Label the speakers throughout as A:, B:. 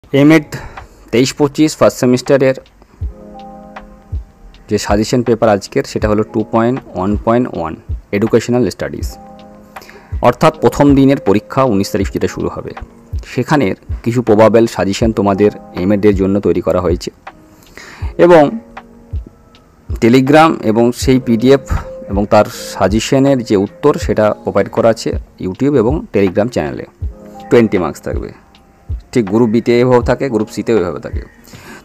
A: M.Ed. 23-25 first সেমিস্টারের যে suggestion paper আজকের সেটা হলো 2.1.1 এডুকেশনাল স্টাডিজ, অর্থাৎ প্রথম দিনের পরীক্ষা 19 তারিখ যেটা শুরু হবে সেখানের কিছু প্রবাবেল সাজেশন তোমাদের এমএডের জন্য তৈরি করা হয়েছে এবং টেলিগ্রাম এবং সেই পিডিএফ এবং তার সাজেশনের যে উত্তর সেটা প্রোভাইড করা আছে ইউটিউব এবং টেলিগ্রাম চ্যানেলে। 20 মার্কস থাকবে, ঠিক গ্রুপ বিতে এভাবে থাকে, গ্রুপ সিতেও এভাবে থাকে।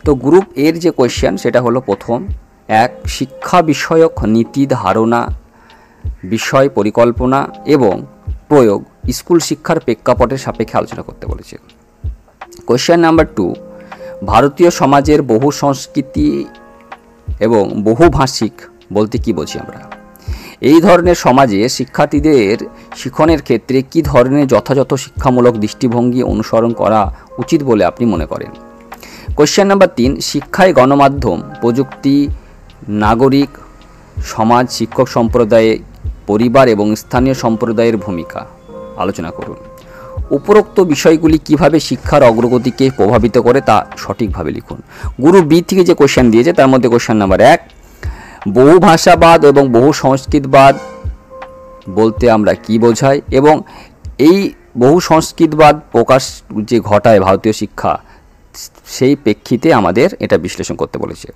A: তো গ্রুপ এর যে কোয়েশ্চেন সেটা হলো প্রথম এক, শিক্ষা বিষয়ক নীতি ধারণা, বিষয় পরিকল্পনা এবং প্রয়োগ স্কুল শিক্ষার প্রেক্ষাপটের সাপেক্ষে আলোচনা করতে বলেছে। কোয়েশ্চেন নাম্বার 2, ভারতীয় সমাজের বহু সংস্কৃতি এবং বহুভাষিক বলতে কি বুঝি আমরা? এই ধরনের সমাজে শিক্ষার্থীদের শিক্ষণের ক্ষেত্রে কী ধরনের যথাযথ শিক্ষামূলক দৃষ্টিভঙ্গি অনুসরণ করা উচিত বলে আপনি মনে করেন? কোয়েশ্চেন নাম্বার 3, শিক্ষায় গণমাধ্যম, প্রযুক্তি, নাগরিক সমাজ, শিক্ষক সম্প্রদায়ে, পরিবার এবং স্থানীয় সম্প্রদায়ের ভূমিকা আলোচনা করুন। উপরোক্ত বিষয়গুলি কিভাবে শিক্ষার অগ্রগতিকে প্রভাবিত করে তা সঠিকভাবে লিখুন। গ্রুপ বি থেকে যে কোয়েশ্চেন দিয়েছে তার মধ্যে কোয়েশ্চেন নাম্বার 1, বহু ভাষাবাদ এবং বহু সংস্কৃতবাদ বলতে আমরা কি বোঝাই এবং এই বহু সংস্কৃতবাদ প্রকাশ যে ঘটায় ভারতীয় শিক্ষা সেই প্রেক্ষিতে আমাদের এটা বিশ্লেষণ করতে বলেছে।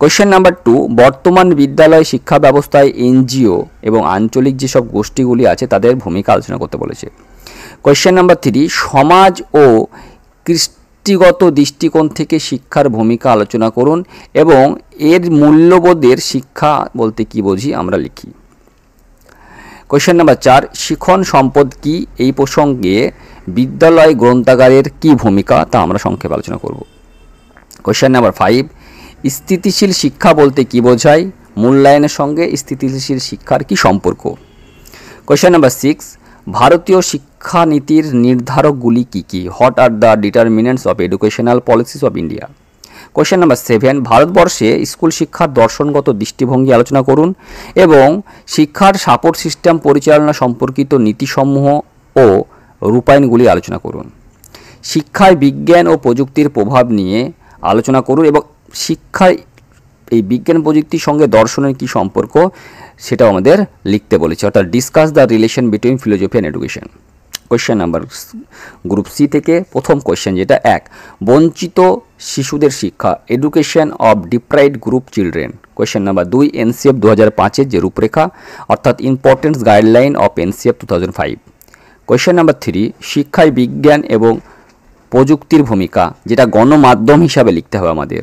A: কোয়েশ্চেন নাম্বার 2, বর্তমান বিদ্যালয় শিক্ষা ব্যবস্থায় এনজিও এবং আঞ্চলিক যেসব গোষ্ঠীগুলি আছে তাদের ভূমিকা আলোচনা করতে বলেছে। কোয়েশ্চেন নাম্বার 3, সমাজ ও কৃষ্টিগত দৃষ্টিকোণ থেকে শিক্ষার ভূমিকা আলোচনা করুন এবং এর মূল্যবোধের শিক্ষা বলতে কি বুঝি আমরা লিখি। কোয়েশ্চেন নাম্বার 4, শিখন সম্পদ কি? এই প্রসঙ্গে বিদ্যালয় গ্রন্থাগারের কি ভূমিকা তা আমরা সংক্ষেপে আলোচনা করব। কোয়েশ্চেন নাম্বার 5, স্থিতিশীল শিক্ষা বলতে কি বোঝায়? মূল্যায়নের সঙ্গে স্থিতিশীল শিক্ষার কি সম্পর্ক? কোয়েশ্চেন নাম্বার 6, ভারতীয় শিক্ষানীতির নির্ধারকগুলি কী কী? What are the determinants of educational policies of India? Question number 7, ভারতবর্ষে স্কুল শিক্ষার দর্শনগত দৃষ্টিভঙ্গি আলোচনা করুন এবং শিক্ষার সাপোর্ট সিস্টেম পরিচালনা সম্পর্কিত নীতিসমূহ ও রূপায়ণগুলি আলোচনা করুন। শিক্ষায় বিজ্ঞান ও প্রযুক্তির প্রভাব নিয়ে আলোচনা করুন এবং শিক্ষায় এই বিজ্ঞান প্রযুক্তির সঙ্গে দর্শনের কী সম্পর্ক সেটাও আমাদের লিখতে বলেছে, অর্থাৎ discuss the relation between philosophy and education. Question number group C থেকে প্রথম কোয়েশ্চেন যেটা 1, বঞ্চিত শিশুদের শিক্ষা, education of deprived group children. Question number 2, NCF 2005-এর যে রূপরেখা অর্থাৎ importance guideline of NCF 2005। Question number 3, শিক্ষায় বিজ্ঞান এবং প্রযুক্তির ভূমিকা, যেটা গণমাধ্যম হিসাবে লিখতে হবে আমাদের।